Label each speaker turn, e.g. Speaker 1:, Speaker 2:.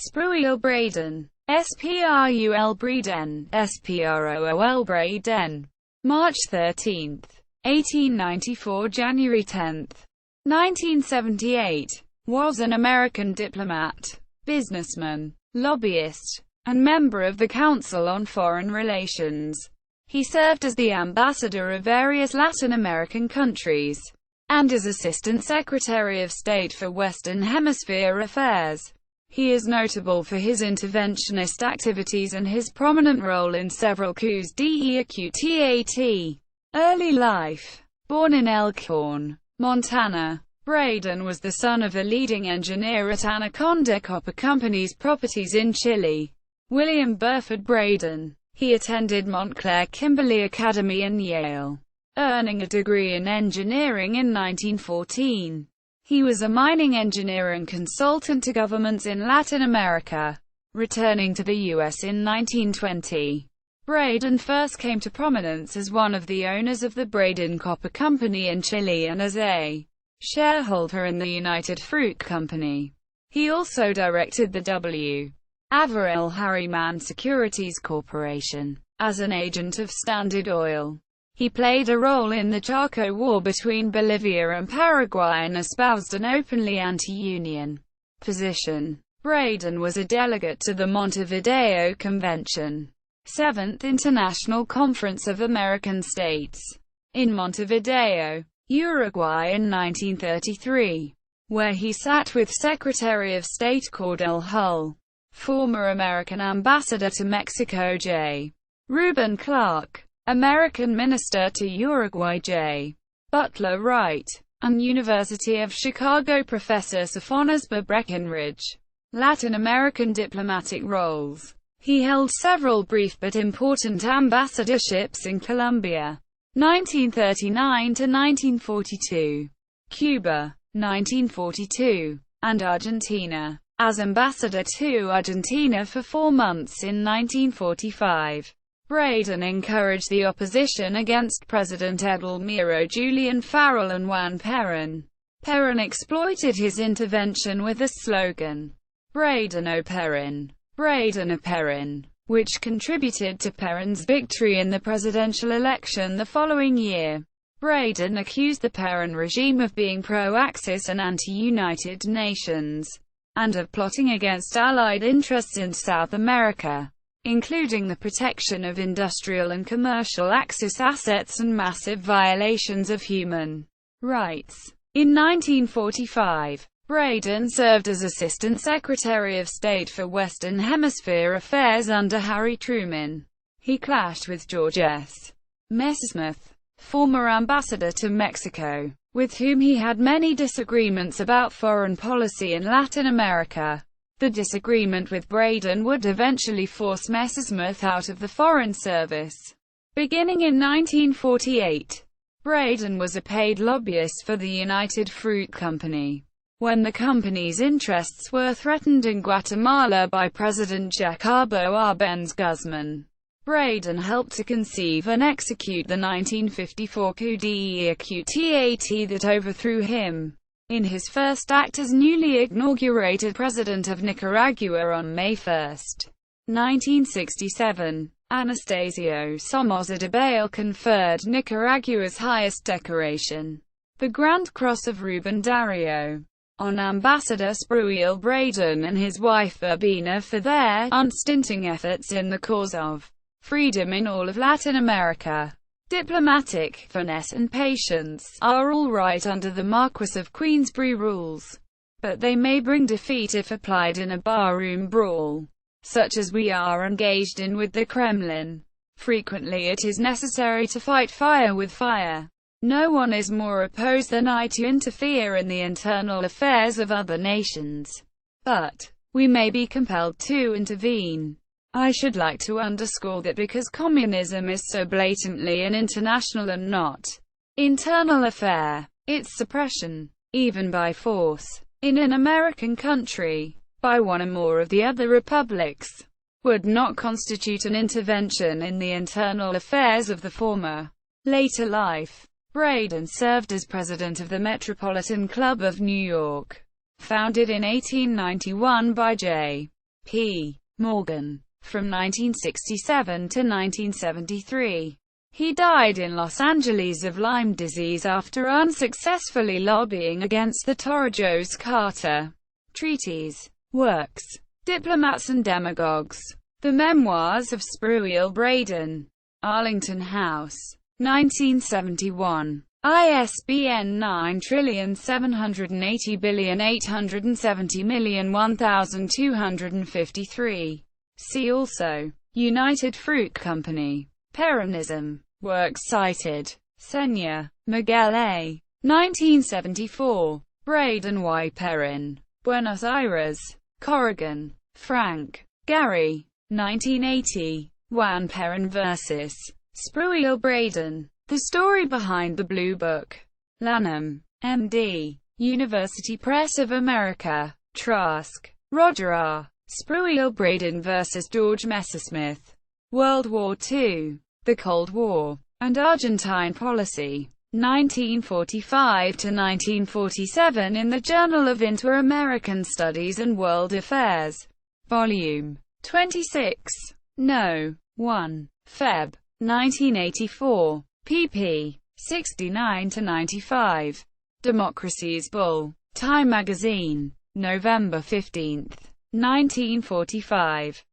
Speaker 1: Spruille Braden, SPRUL Braden, SPROOL Braden. March 13, 1894 – January 10, 1978, was an American diplomat, businessman, lobbyist, and member of the Council on Foreign Relations. He served as the ambassador of various Latin American countries, and as Assistant Secretary of State for Western Hemisphere Affairs. He is notable for his interventionist activities and his prominent role in several coups d'etat. Early life. Born in Elkhorn, Montana, Braden was the son of a leading engineer at Anaconda Copper Company's properties in Chile, William Burford Braden. He attended Montclair Kimberly Academy and Yale, earning a degree in engineering in 1914. He was a mining engineer and consultant to governments in Latin America. Returning to the U.S. in 1920, Braden first came to prominence as one of the owners of the Braden Copper Company in Chile and as a shareholder in the United Fruit Company. He also directed the W. Averell Harriman Securities Corporation as an agent of Standard Oil. He played a role in the Chaco War between Bolivia and Paraguay and espoused an openly anti-Union position. Braden was a delegate to the Montevideo Convention, 7th International Conference of American States, in Montevideo, Uruguay in 1933, where he sat with Secretary of State Cordell Hull, former American ambassador to Mexico J. Reuben Clark, American Minister to Uruguay J. Butler Wright, and University of Chicago Professor Sophonisba Breckinridge. Latin American diplomatic roles. He held several brief but important ambassadorships in Colombia, 1939 to 1942, Cuba, 1942, and Argentina, as ambassador to Argentina for 4 months in 1945. Braden encouraged the opposition against President Edelmiro Julian Farrell and Juan Perón. Perón exploited his intervention with the slogan, "Braden o Perón, Braden o Perón," which contributed to Perón's victory in the presidential election the following year. Braden accused the Perón regime of being pro-Axis and anti-United Nations, and of plotting against Allied interests in South America, including the protection of industrial and commercial Axis assets and massive violations of human rights. In 1945, Braden served as Assistant Secretary of State for Western Hemisphere Affairs under Harry Truman. He clashed with George S. Messerschmitt, former ambassador to Mexico, with whom he had many disagreements about foreign policy in Latin America. The disagreement with Braden would eventually force Messerschmitt out of the Foreign Service. Beginning in 1948, Braden was a paid lobbyist for the United Fruit Company. When the company's interests were threatened in Guatemala by President Jacobo Arbenz Guzman, Braden helped to conceive and execute the 1954 coup d'etat that overthrew him in his first act as newly inaugurated President of Nicaragua on May 1, 1967. Anastasio Somoza Debayle conferred Nicaragua's highest decoration, the Grand Cross of Rubén Darío, on Ambassador Spruille Braden and his wife Urbina for their unstinting efforts in the cause of freedom in all of Latin America. Diplomatic finesse and patience are all right under the Marquess of Queensberry rules, but they may bring defeat if applied in a barroom brawl, such as we are engaged in with the Kremlin. Frequently it is necessary to fight fire with fire. No one is more opposed than I to interfere in the internal affairs of other nations, but we may be compelled to intervene. I should like to underscore that because communism is so blatantly an international and not internal affair, its suppression, even by force, in an American country, by one or more of the other republics, would not constitute an intervention in the internal affairs of the former. Later life. Braden served as president of the Metropolitan Club of New York, founded in 1891 by J. P. Morgan. From 1967 to 1973. He died in Los Angeles of Lyme disease after unsuccessfully lobbying against the Torrijos-Carter treaties. Works: Diplomats and Demagogues. The Memoirs of Spruille Braden. Arlington House. 1971. ISBN 97808701253. See also: United Fruit Company. Peronism. Works cited: Senya, Miguel A. 1974. Braden y Perrin. Buenos Aires. Corrigan. Frank. Gary. 1980. Juan Perrin vs. Spruille Braden. The Story Behind the Blue Book. Lanham, M.D. University Press of America. Trask. Roger R. Spruille Braden vs. George Messersmith. World War II. The Cold War and Argentine Policy. 1945 to 1947 in the Journal of Inter-American Studies and World Affairs. Volume 26. No. 1. Feb. 1984. pp. 69 to 95. Democracy's Bull. Time Magazine. November 15, 1945.